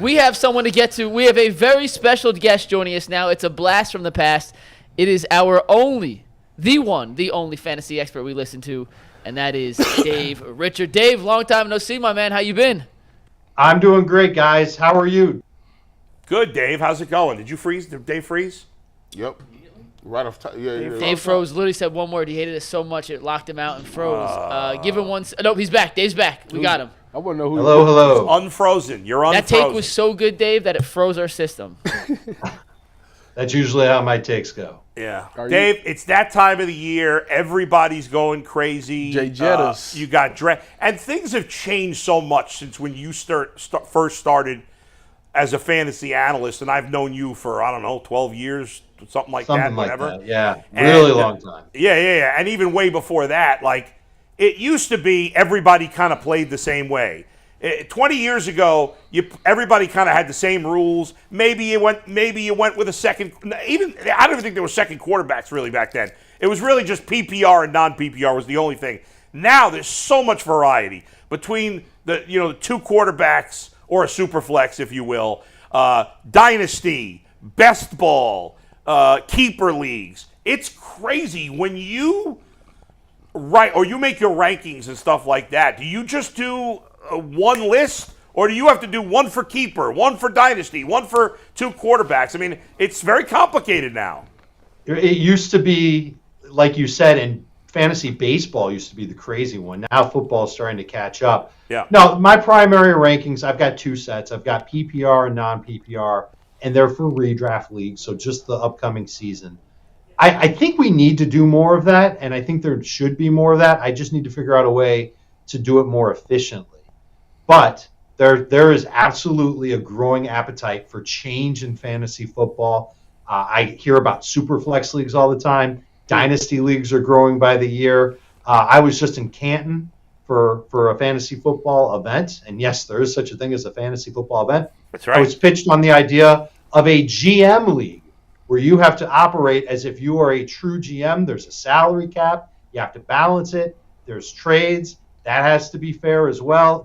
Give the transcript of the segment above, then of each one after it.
We have someone to get to. We have a very special guest joining us now. It's a blast from the past. It is our the only fantasy expert we listen to, and that is Dave Richard. Dave, long time no see, my man. How you been? I'm doing great, guys. How are you? Good, Dave. How's it going? Did you freeze? Did Dave freeze? Yep. Right off top. Yeah. Dave froze. Literally said one word. He hated us so much it locked him out and froze. Give him one. No, he's back. Dave's back. We got him. I want to know who. Hello. Unfrozen. You're unfrozen. That take was so good, Dave, that it froze our system. That's usually how my takes go. Yeah. Dave, it's that time of the year. Everybody's going crazy. Jay Jettis. You got draft. And things have changed so much since when you first started as a fantasy analyst. And I've known you for, 12 years, something like that. Whatever. Yeah. Really long time. Yeah. And even way before that, it used to be everybody kind of played the same way. 20 years ago, everybody kind of had the same rules. Maybe you went with a second. Even I don't even think there were second quarterbacks really back then. It was really just PPR and non-PPR was the only thing. Now there's so much variety between the two quarterbacks or a super flex, if you will, dynasty, best ball, keeper leagues. It's crazy when you make your rankings and stuff like that. Do you just do one list, or do you have to do one for keeper, one for dynasty, one for two quarterbacks? I mean, it's very complicated now. It used to be, like you said, and fantasy baseball used to be the crazy one. Now football is starting to catch up. Yeah. No, my primary rankings, I've got two sets. I've got PPR and non-PPR, and they're for redraft leagues, so just the upcoming season. I think we need to do more of that, and I think there should be more of that. I just need to figure out a way to do it more efficiently. But there is absolutely a growing appetite for change in fantasy football. I hear about super flex leagues all the time. Dynasty leagues are growing by the year. I was just in Canton for a fantasy football event. And yes, there is such a thing as a fantasy football event. That's right. I was pitched on the idea of a GM league where you have to operate as if you are a true GM. There's a salary cap. You have to balance it. There's trades. That has to be fair as well.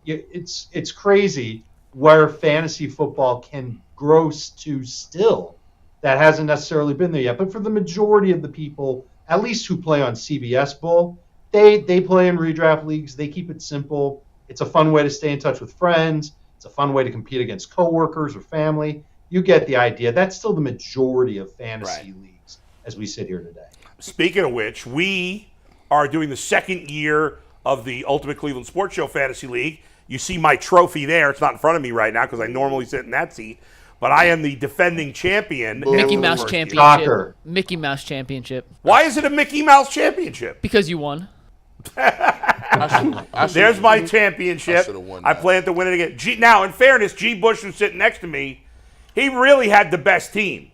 It's crazy where fantasy football can grow to still. That hasn't necessarily been there yet. But for the majority of the people, at least who play on CBS Bowl, they play in redraft leagues. They keep it simple. It's a fun way to stay in touch with friends. It's a fun way to compete against coworkers or family. You get the idea. That's still the majority of fantasy leagues as we sit here today. Speaking of which, we are doing the second year of the Ultimate Cleveland Sports Show Fantasy League. You see my trophy there. It's not in front of me right now because I normally sit in that seat. But I am the defending champion. Mickey Mouse Championship. Shocker. Mickey Mouse Championship. Why is it a Mickey Mouse Championship? Because you won. There's my championship. I plan to win it again. Now, in fairness, G. Bush, who's sitting next to me, he really had the best team.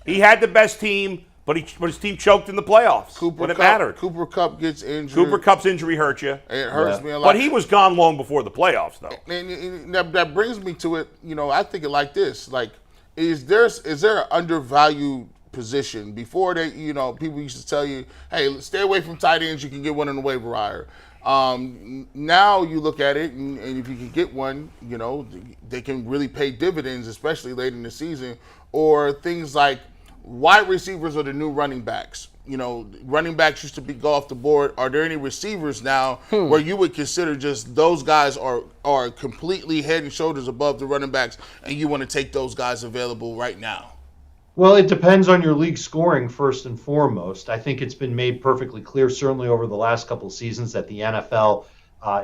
He had the best team, but his team choked in the playoffs when it mattered. Cooper Kupp gets injured. Cooper Kupp's injury hurt you. It hurts me a lot. But he was gone long before the playoffs, though. And that brings me to it. I think it like this. Is there an undervalued position? Before people used to tell you, hey, stay away from tight ends. You can get one on the waiver wire. Now you look at it, and if you can get one, they can really pay dividends, especially late in the season. Or things like wide receivers are the new running backs. Running backs used to go off the board. Are there any receivers now where you would consider just those guys are completely head and shoulders above the running backs, and you want to take those guys available right now? Well, it depends on your league scoring first and foremost. I think it's been made perfectly clear, certainly over the last couple of seasons, that the NFL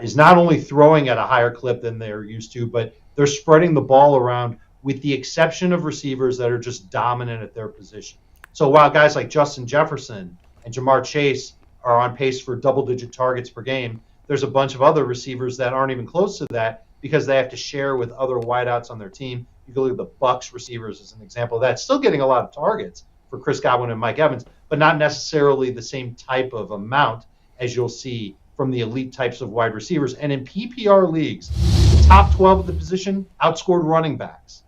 is not only throwing at a higher clip than they're used to, but they're spreading the ball around with the exception of receivers that are just dominant at their position. So while guys like Justin Jefferson and Jamar Chase are on pace for double-digit targets per game, there's a bunch of other receivers that aren't even close to that because they have to share with other wideouts on their team. You can look at the Bucs receivers as an example of that. Still getting a lot of targets for Chris Godwin and Mike Evans, but not necessarily the same type of amount as you'll see from the elite types of wide receivers. And in PPR leagues, the top 12 of the position outscored running backs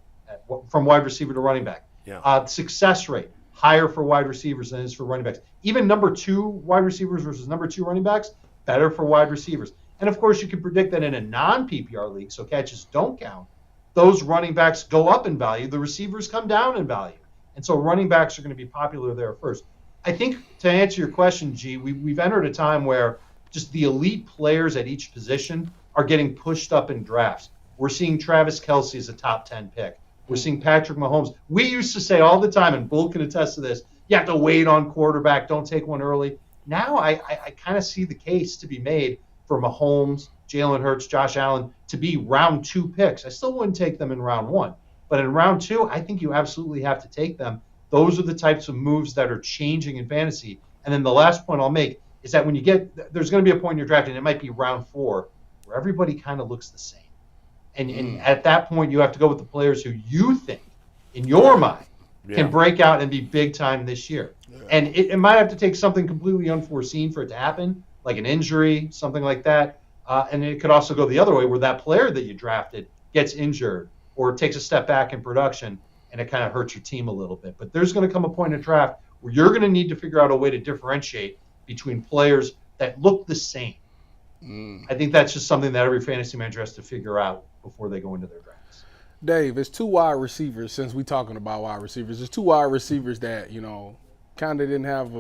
from wide receiver to running back. Yeah. Success rate, higher for wide receivers than it is for running backs. Even number 2 wide receivers versus number 2 running backs, better for wide receivers. And of course, you can predict that in a non-PPR league, so catches don't count, those running backs go up in value, the receivers come down in value. And so running backs are going to be popular there first. I think to answer your question, G, we've entered a time where just the elite players at each position are getting pushed up in drafts. We're seeing Travis Kelce as a top 10 pick. We're seeing Patrick Mahomes. We used to say all the time, and Bull can attest to this, you have to wait on quarterback, don't take one early. Now I kind of see the case to be made for Mahomes, Jalen Hurts, Josh Allen to be round 2 picks. I still wouldn't take them in round 1. But in round 2, I think you absolutely have to take them. Those are the types of moves that are changing in fantasy. And then the last point I'll make is that when you get – there's going to be a point in your draft, and it might be round 4, where everybody kind of looks the same. And at that point, you have to go with the players who you think, in your mind, can break out and be big time this year. Yeah. And it might have to take something completely unforeseen for it to happen, like an injury, something like that. And it could also go the other way, where that player that you drafted gets injured or takes a step back in production, and it kind of hurts your team a little bit. But there's going to come a point in draft where you're going to need to figure out a way to differentiate between players that look the same. I think that's just something that every fantasy manager has to figure out before they go into their drafts. Dave, it's 2 wide receivers, since we're talking about wide receivers. There's 2 wide receivers that, kind of didn't have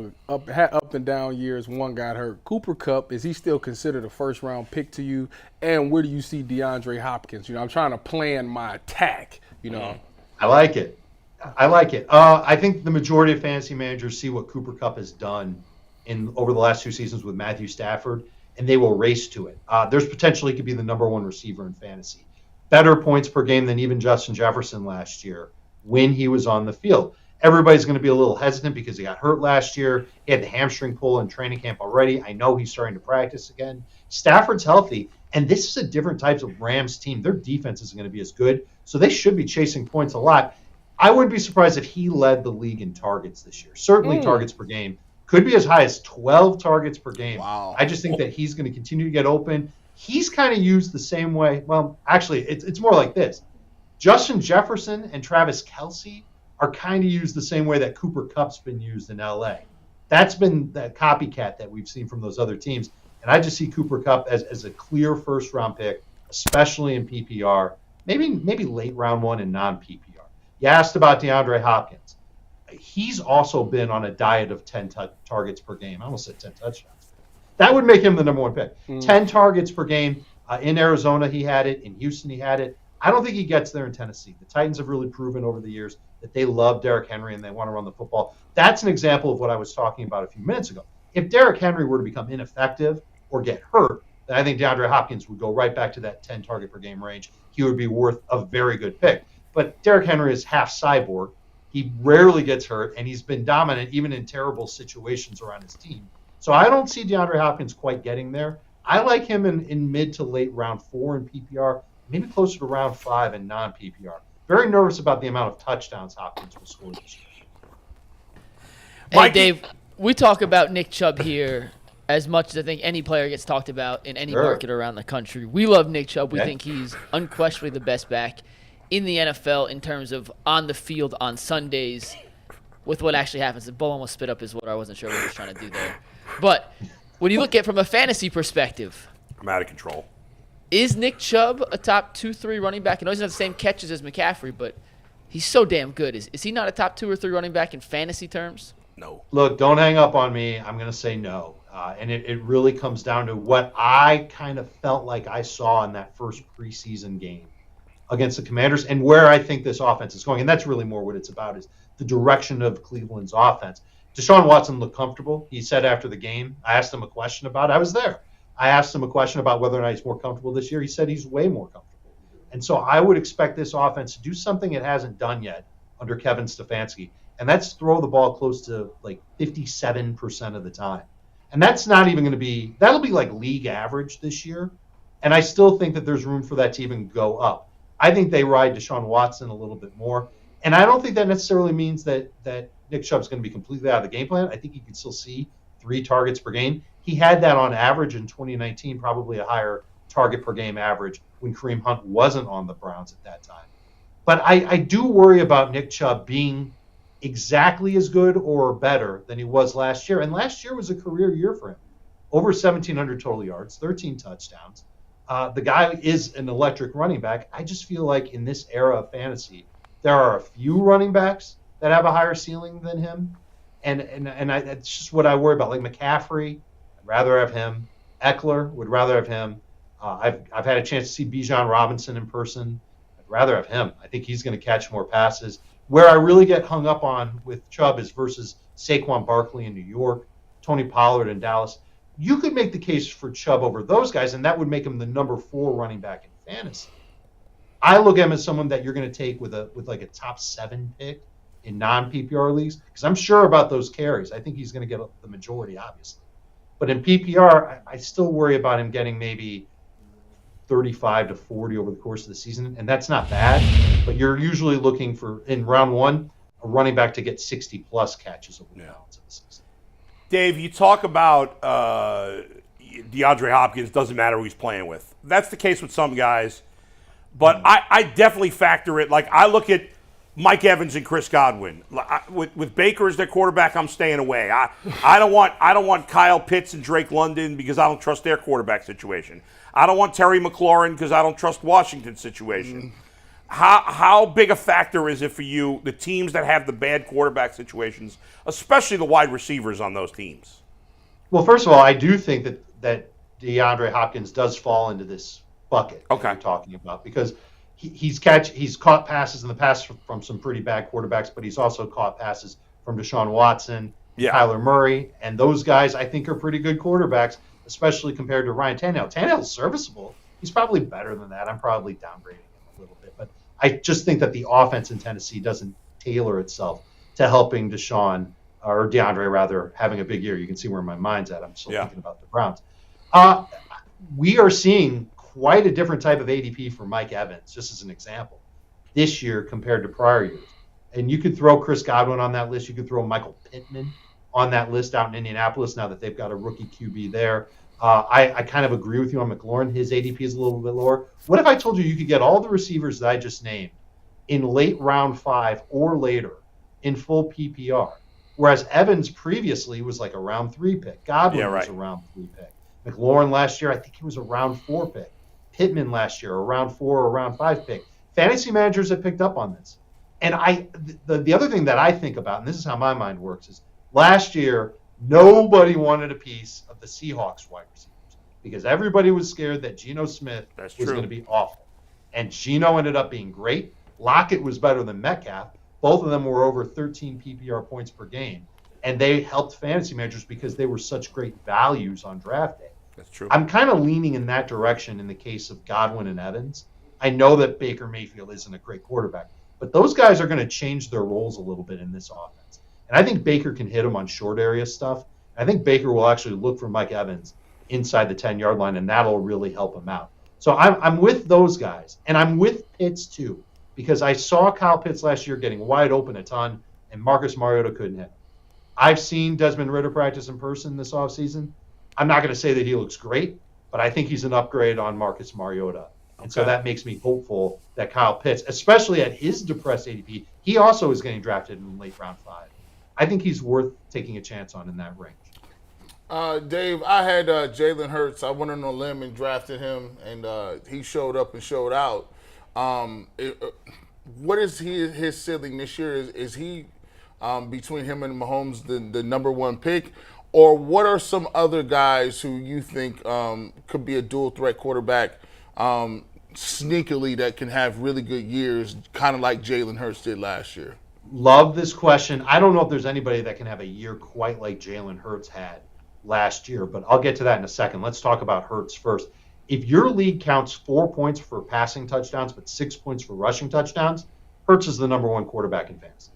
had up and down years. One got hurt. Cooper Kupp, is he still considered a first-round pick to you? And where do you see DeAndre Hopkins? I'm trying to plan my attack, I like it. I think the majority of fantasy managers see what Cooper Kupp has done over the last 2 seasons with Matthew Stafford, and they will race to it. There's potential he could be the number 1 receiver in fantasy. Better points per game than even Justin Jefferson last year when he was on the field. Everybody's going to be a little hesitant because he got hurt last year. He had the hamstring pull in training camp already. I know he's starting to practice again. Stafford's healthy, and this is a different type of Rams team. Their defense isn't going to be as good, so they should be chasing points a lot. I wouldn't be surprised if he led the league in targets this year. Certainly targets per game. Could be as high as 12 targets per game. Wow. I just think that he's going to continue to get open. He's kind of used the same way. Well, actually, it's more like this. Justin Jefferson and Travis Kelce are kind of used the same way that Cooper Kupp's been used in LA. That's been that copycat that we've seen from those other teams. And I just see Cooper Kupp as a clear first-round pick, especially in PPR, maybe late round 1 in non-PPR. You asked about DeAndre Hopkins. He's also been on a diet of 10 targets per game. I almost said 10 touchdowns. That would make him the number 1 pick. 10 targets per game. In Arizona, he had it. In Houston, he had it. I don't think he gets there in Tennessee. The Titans have really proven over the years that they love Derrick Henry and they want to run the football. That's an example of what I was talking about a few minutes ago. If Derrick Henry were to become ineffective or get hurt, then I think DeAndre Hopkins would go right back to that 10 target per game range. He would be worth a very good pick. But Derrick Henry is half cyborg. He rarely gets hurt, and he's been dominant even in terrible situations around his team. So I don't see DeAndre Hopkins quite getting there. I like him in mid to late round 4 in PPR, maybe closer to round 5 in non-PPR. Very nervous about the amount of touchdowns Hopkins will score this year. Hey, Dave, we talk about Nick Chubb here as much as I think any player gets talked about in any market around the country. We love Nick Chubb. We think he's unquestionably the best back in the NFL in terms of on the field on Sundays with what actually happens. The Bull almost spit up his water. I wasn't sure what he was trying to do there. But when you look at it from a fantasy perspective, I'm out of control. Is Nick Chubb a top 2-3 running back? I know he doesn't have the same catches as McCaffrey, but he's so damn good. Is he not a top 2 or 3 running back in fantasy terms? No. Look, don't hang up on me. I'm going to say no. And it really comes down to what I kind of felt like I saw in that first preseason game against the Commanders and where I think this offense is going. And that's really more what it's about, is the direction of Cleveland's offense. Deshaun Watson looked comfortable. He said after the game, I asked him a question about it. I was there. I asked him a question about whether or not he's more comfortable this year. He said he's way more comfortable. And so I would expect this offense to do something it hasn't done yet under Kevin Stefanski, and that's throw the ball close to like 57% of the time. And that's not even going to be – that'll be like league average this year. And I still think that there's room for that to even go up. I think they ride Deshaun Watson a little bit more. And I don't think that necessarily means that Nick Chubb's going to be completely out of the game plan. I think you can still see 3 targets per game. He had that on average in 2019, probably a higher target per game average when Kareem Hunt wasn't on the Browns at that time. But I do worry about Nick Chubb being exactly as good or better than he was last year. And last year was a career year for him. over 1,700 total yards, 13 touchdowns. The guy is an electric running back. I just feel like in this era of fantasy, there are a few running backs that have a higher ceiling than him. It's just what I worry about. Like McCaffrey, I'd rather have him. Eckler, would rather have him. I've had a chance to see Bijan Robinson in person. I'd rather have him. I think he's going to catch more passes. Where I really get hung up on with Chubb is versus Saquon Barkley in New York, Tony Pollard in Dallas. You could make the case for Chubb over those guys, and that would make him the number 4 running back in fantasy. I look at him as someone that you're going to take with like a top 7 pick in non-PPR leagues, because I'm sure about those carries. I think he's going to get the majority, obviously. But in PPR, I still worry about him getting maybe 35 to 40 over the course of the season, and that's not bad. But you're usually looking for, in round 1, a running back to get 60-plus catches over the balance of the season. Dave, you talk about DeAndre Hopkins, doesn't matter who he's playing with. That's the case with some guys. But I definitely factor it. Like, I look at Mike Evans and Chris Godwin. With Baker as their quarterback, I'm staying away. I don't want Kyle Pitts and Drake London because I don't trust their quarterback situation. I don't want Terry McLaurin because I don't trust Washington's situation. How big a factor is it for you, the teams that have the bad quarterback situations, especially the wide receivers on those teams? Well, first of all, I do think that DeAndre Hopkins does fall into this bucket that you're talking about, because he's caught passes in the past from some pretty bad quarterbacks, but he's also caught passes from Deshaun Watson, Kyler Murray, and those guys I think are pretty good quarterbacks, especially compared to Ryan Tannehill. Tannehill's serviceable. He's probably better than that. I'm probably downgrading him a little bit, but I just think that the offense in Tennessee doesn't tailor itself to helping DeAndre rather, having a big year. You can see where my mind's at. I'm still thinking about the Browns. We are seeing quite a different type of ADP for Mike Evans, just as an example, this year compared to prior years. And you could throw Chris Godwin on that list. You could throw Michael Pittman on that list out in Indianapolis now that they've got a rookie QB there. I kind of agree with you on McLaurin. His ADP is a little bit lower. What if I told you could get all the receivers that I just named in late round 5 or later in full PPR? Whereas Evans previously was like a round 3 pick. Godwin was a round 3 pick. McLaurin last year, I think he was a round 4 pick. Pittman last year, a round 4 or a round 5 pick. Fantasy managers have picked up on this. And the other thing that I think about, and this is how my mind works, is last year, nobody wanted a piece of the Seahawks wide receivers because everybody was scared that Geno Smith was going to be awful. And Geno ended up being great. Lockett was better than Metcalf. Both of them were over 13 PPR points per game. And they helped fantasy managers because they were such great values on draft day. That's true. I'm kind of leaning in that direction in the case of Godwin and Evans. I know that Baker Mayfield isn't a great quarterback, but those guys are going to change their roles a little bit in this offense. And I think Baker can hit them on short area stuff. I think Baker will actually look for Mike Evans inside the 10-yard line, and that'll really help him out. So I'm with those guys, and I'm with Pitts too, because I saw Kyle Pitts last year getting wide open a ton, and Marcus Mariota couldn't hit him. I've seen Desmond Ridder practice in person this offseason. I'm not going to say that he looks great, but I think he's an upgrade on Marcus Mariota. And so that makes me hopeful that Kyle Pitts, especially at his depressed ADP, he also is getting drafted in late round 5. I think he's worth taking a chance on in that range. Dave, I had Jalen Hurts. I went on a limb and drafted him, and he showed up and showed out. What is his ceiling this year? Is he between him and Mahomes the number 1 pick? Or what are some other guys who you think could be a dual threat quarterback sneakily that can have really good years, kind of like Jalen Hurts did last year? Love this question. I don't know if there's anybody that can have a year quite like Jalen Hurts had last year, but I'll get to that in a second. Let's talk about Hurts first. If your league counts 4 points for passing touchdowns but 6 points for rushing touchdowns, Hurts is the number 1 quarterback in fantasy.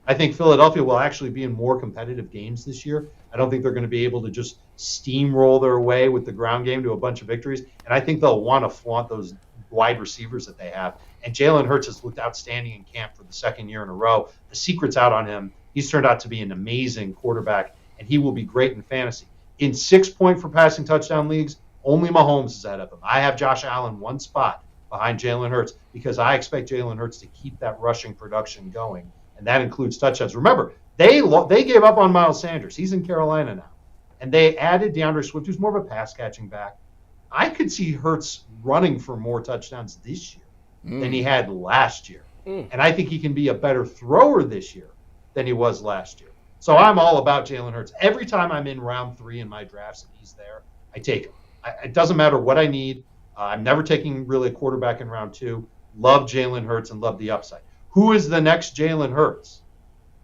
I think Philadelphia will actually be in more competitive games this year. I don't think they're going to be able to just steamroll their way with the ground game to a bunch of victories. And I think they'll want to flaunt those wide receivers that they have. And Jalen Hurts has looked outstanding in camp for the 2nd year in a row. The secret's out on him. He's turned out to be an amazing quarterback, and he will be great in fantasy. In 6-point for passing touchdown leagues, only Mahomes is ahead of him. I have Josh Allen 1 spot behind Jalen Hurts because I expect Jalen Hurts to keep that rushing production going. And that includes touchdowns. Remember, they gave up on Miles Sanders. He's in Carolina now. and they added DeAndre Swift, who's more of a pass-catching back, I could see Hurts running for more touchdowns this year than he had last year. And I think he can be a better thrower this year than he was last year. So I'm all about Jalen Hurts. Every time I'm in round 3 in my drafts and he's there, I take him. It doesn't matter what I need. I'm never taking really a quarterback in round 2. Love Jalen Hurts and love the upside. Who is the next Jalen Hurts?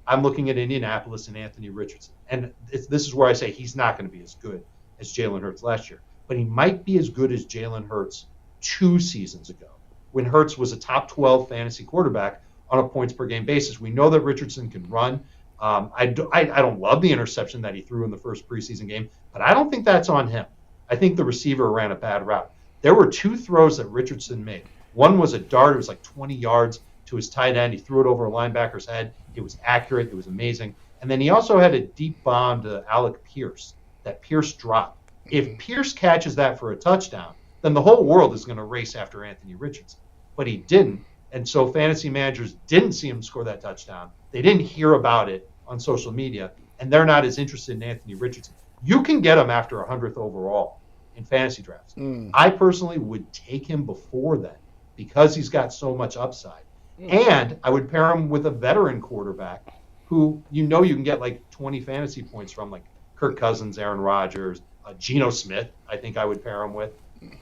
I'm looking at Indianapolis and Anthony Richardson. And this is where I say he's not going to be as good as Jalen Hurts last year. But he might be as good as Jalen Hurts 2 seasons ago, when Hurts was a top 12 fantasy quarterback on a points per game basis. We know that Richardson can run. I don't love the interception that he threw in the first preseason game, but I don't think that's on him. I think the receiver ran a bad route. There were 2 throws that Richardson made. One was a dart. It was like 20 yards to his tight end. He threw it over a linebacker's head. It was accurate. It was amazing. And then he also had a deep bomb to Alec Pierce that Pierce dropped. If Pierce catches that for a touchdown, then the whole world is going to race after Anthony Richardson. But he didn't. And so fantasy managers didn't see him score that touchdown. They didn't hear about it on social media, and they're not as interested in Anthony Richardson. You can get him after 100th overall in fantasy drafts. I personally would take him before then because he's got so much upside. And I would pair him with a veteran quarterback who you can get like 20 fantasy points from, like Kirk Cousins, Aaron Rodgers, Geno Smith, I think I would pair him with.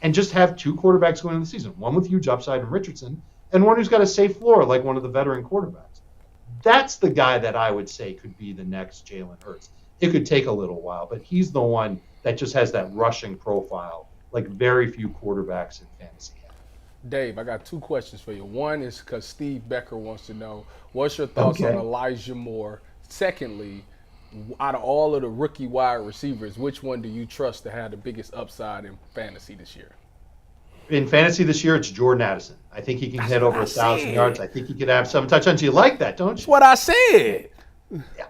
And just have 2 quarterbacks going into the season, one with huge upside in Richardson and one who's got a safe floor like one of the veteran quarterbacks. That's the guy that I would say could be the next Jalen Hurts. It could take a little while, but he's the one that just has that rushing profile like very few quarterbacks in fantasy have. Dave, I got 2 questions for you. One is because Steve Becker wants to know, what's your thoughts on Elijah Moore? Secondly, out of all of the rookie wide receivers, which one do you trust to have the biggest upside in fantasy this year? In fantasy this year, it's Jordan Addison. I think he can hit over 1,000 yards. I think he could have 7 touchdowns. You like that, don't you? That's what I said.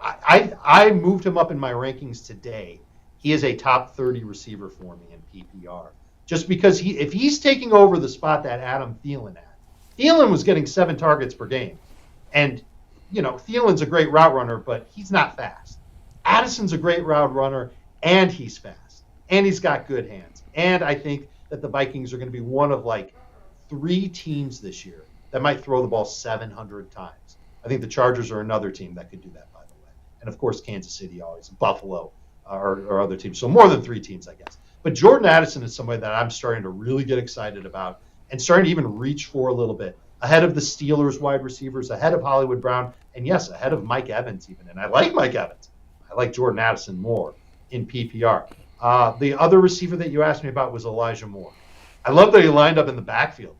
I moved him up in my rankings today. He is a top 30 receiver for me in PPR. Just because if he's taking over the spot that Adam Thielen had. Thielen was getting 7 targets per game. And, Thielen's a great route runner, but he's not fast. Addison's a great route runner, and he's fast. And he's got good hands. And I think that the Vikings are going to be one of like 3 teams this year that might throw the ball 700 times. I think the Chargers are another team that could do that, by the way. And, of course, Kansas City always, Buffalo or other teams. So more than 3 teams, I guess. But Jordan Addison is somebody that I'm starting to really get excited about and starting to even reach for a little bit. Ahead of the Steelers wide receivers, ahead of Hollywood Brown, and, yes, ahead of Mike Evans even. And I like Mike Evans. I like Jordan Addison more in PPR. The other receiver that you asked me about was Elijah Moore. I love that he lined up in the backfield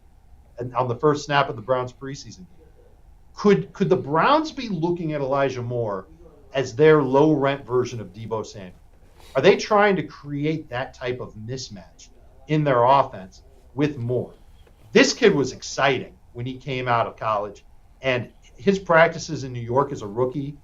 and on the first snap of the Browns preseason game. Could the Browns be looking at Elijah Moore as their low-rent version of Deebo Samuel? Are they trying to create that type of mismatch in their offense with Moore? This kid was exciting when he came out of college, and his practices in New York as a rookie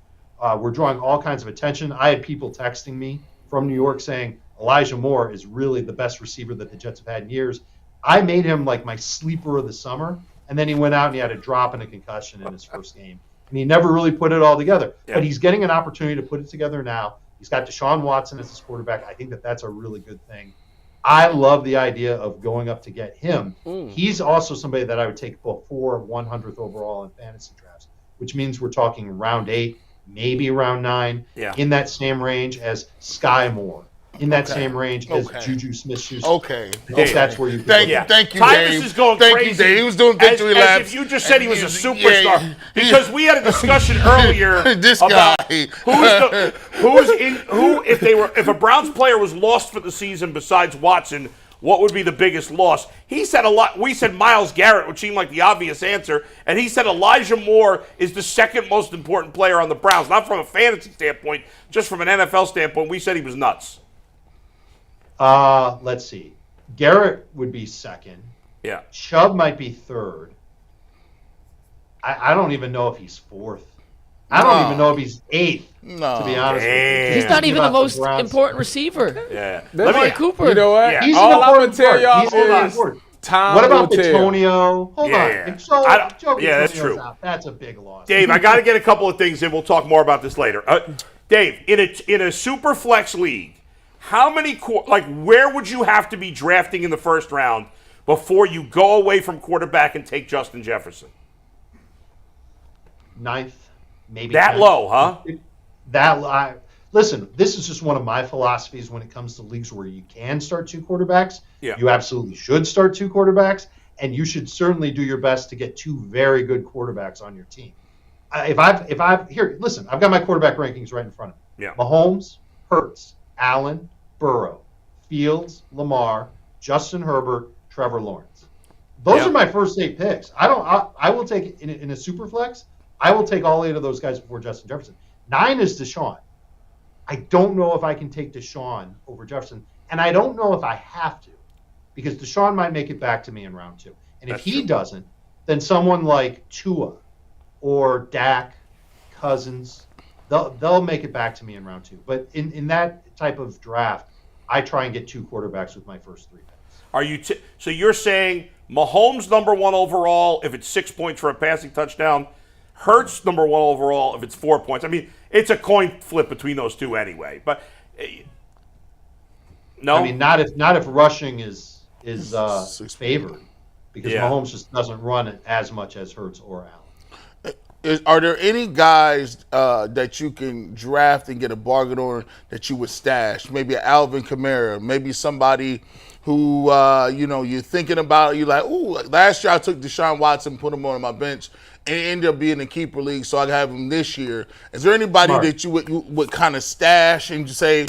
were drawing all kinds of attention. I had people texting me from New York saying Elijah Moore is really the best receiver that the Jets have had in years. I made him like my sleeper of the summer, and then he went out and he had a drop and a concussion in his first game, and he never really put it all together. Yeah. But he's getting an opportunity to put it together now. He's got Deshaun Watson as his quarterback. I think that that's a really good thing. I love the idea of going up to get him. He's also somebody that I would take before 100th overall in fantasy drafts, which means we're talking round 8, maybe round 9, in that same range as Sky Moore, in that same range as Juju Smith-Schuster. Okay. That's where you thank you, Dave. Tyvus is going crazy. Thank you, Dave. He was doing victory laps. As if you just said he was a superstar. Because we had a discussion earlier this about guy. If a Browns player was lost for the season besides Watson, what would be the biggest loss? He said a lot. We said Myles Garrett, which seemed like the obvious answer, and he said Elijah Moore is the second most important player on the Browns, not from a fantasy standpoint, just from an NFL standpoint. We said he was nuts. Let's see. Garrett would be second. Yeah. Chubb might be third. I don't even know if he's fourth. I don't even know if he's eighth, to be honest with you. He's not even the most important receiver. Yeah. Amari Cooper. You know what? Yeah. He's All an I'm going important to tell part. y'all He's an is important. time What about will tell. Antonio? Hold on. If Joe that's Antonio's true. out, that's a big loss. Dave, I got to get a couple of things in. We'll talk more about this later. Dave, in a super flex league, how many where would you have to be drafting in the first round before you go away from quarterback and take Justin Jefferson? 9th, maybe that 10th. Low, huh? Listen, this is just one of my philosophies when it comes to leagues where you can start 2 quarterbacks. Yeah. You absolutely should start 2 quarterbacks, and you should certainly do your best to get 2 very good quarterbacks on your team. I've got my quarterback rankings right in front of me. Yeah. Mahomes, Hurts, Allen, Burrow, Fields, Lamar, Justin Herbert, Trevor Lawrence. Those are my first 8 picks. I will take in a super flex. I will take all 8 of those guys before Justin Jefferson. 9 is Deshaun. I don't know if I can take Deshaun over Jefferson, and I don't know if I have to, because Deshaun might make it back to me in round 2. And if he doesn't, then someone like Tua or Dak, Cousins, they'll make it back to me in round 2. But in that type of draft, I try and get 2 quarterbacks with my first 3 picks. So you're saying Mahomes number 1 overall if it's 6 points for a passing touchdown, Hurts number 1 overall if it's 4 points. I mean, it's a coin flip between those 2 anyway. But no, I mean not if rushing is favored, because Mahomes just doesn't run it as much as Hurts or Allen. Are there any guys that you can draft and get a bargain on that you would stash? Maybe an Alvin Kamara, maybe somebody who you're thinking about. You're like, ooh, last year I took Deshaun Watson, put him on my bench, and it ended up being a keeper league, so I have him this year. Is there anybody that you would kind of stash and just say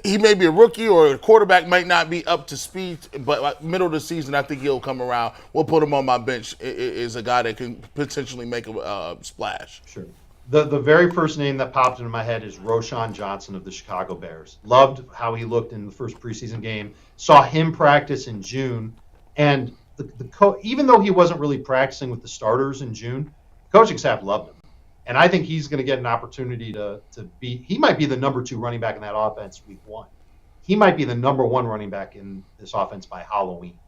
he may be a rookie or a quarterback might not be up to speed, but middle of the season I think he'll come around. We'll put him on my bench. Is a guy that can potentially make a splash. Sure. The very first name that popped into my head is Roshan Johnson of the Chicago Bears. Loved how he looked in the first preseason game. Saw him practice in June, and even though he wasn't really practicing with the starters in June, the coaching staff loved him. And I think he's going to get an opportunity to be – he might be the number 2 running back in that offense week 1. He might be the number 1 running back in this offense by Halloween.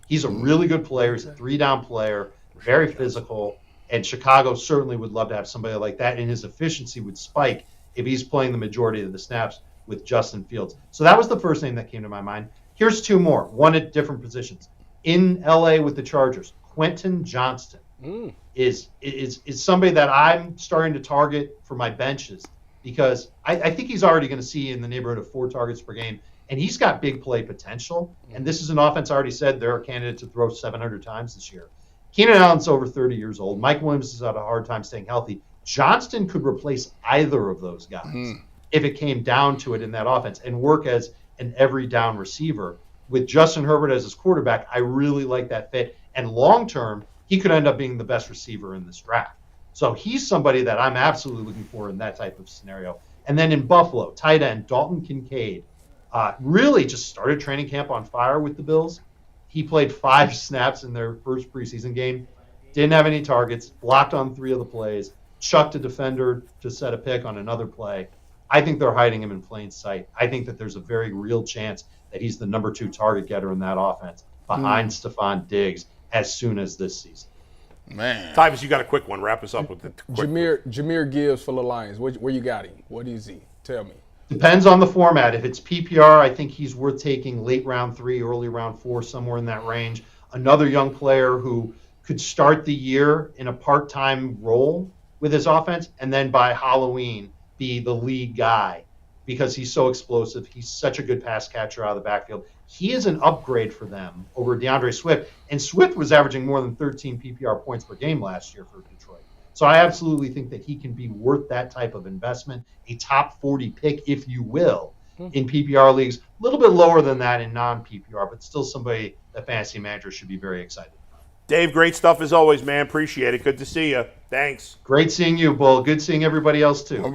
He's a really good player. He's a 3-down player, very physical, and Chicago certainly would love to have somebody like that, and his efficiency would spike if he's playing the majority of the snaps with Justin Fields. So that was the first name that came to my mind. Here's 2 more, one at different positions. In L.A. with the Chargers, Quentin Johnston is somebody that I'm starting to target for my benches, because I think he's already going to see in the neighborhood of 4 targets per game, and he's got big play potential. And this is an offense I already said they're a candidate to throw 700 times this year. Keenan Allen's over 30 years old. Mike Williams has had a hard time staying healthy. Johnston could replace either of those guys if it came down to it in that offense and work as an every down receiver. With Justin Herbert as his quarterback, I really like that fit. And long term, he could end up being the best receiver in this draft. So he's somebody that I'm absolutely looking for in that type of scenario. And then in Buffalo, tight end Dalton Kincaid really just started training camp on fire with the Bills. He played 5 snaps in their first preseason game, didn't have any targets, blocked on 3 of the plays, chucked a defender to set a pick on another play. I think they're hiding him in plain sight. I think that there's a very real chance that he's the number 2 target getter in that offense behind Stephon Diggs as soon as this season. Man. Tyvus, you got a quick one. Wrap us up with the quick Jahmyr Gibbs for the Lions. Where you got him? What is he? Tell me. Depends on the format. If it's PPR, I think he's worth taking late round 3, early round 4, somewhere in that range. Another young player who could start the year in a part-time role with his offense and then by Halloween be the lead guy because he's so explosive. He's such a good pass catcher out of the backfield. He is an upgrade for them over DeAndre Swift. And Swift was averaging more than 13 PPR points per game last year for Detroit. So I absolutely think that he can be worth that type of investment, a top 40 pick, if you will, in PPR leagues. A little bit lower than that in non-PPR, but still somebody that fantasy managers should be very excited about. Dave, great stuff as always, man. Appreciate it. Good to see you. Thanks. Great seeing you, Bull. Good seeing everybody else, too. All right.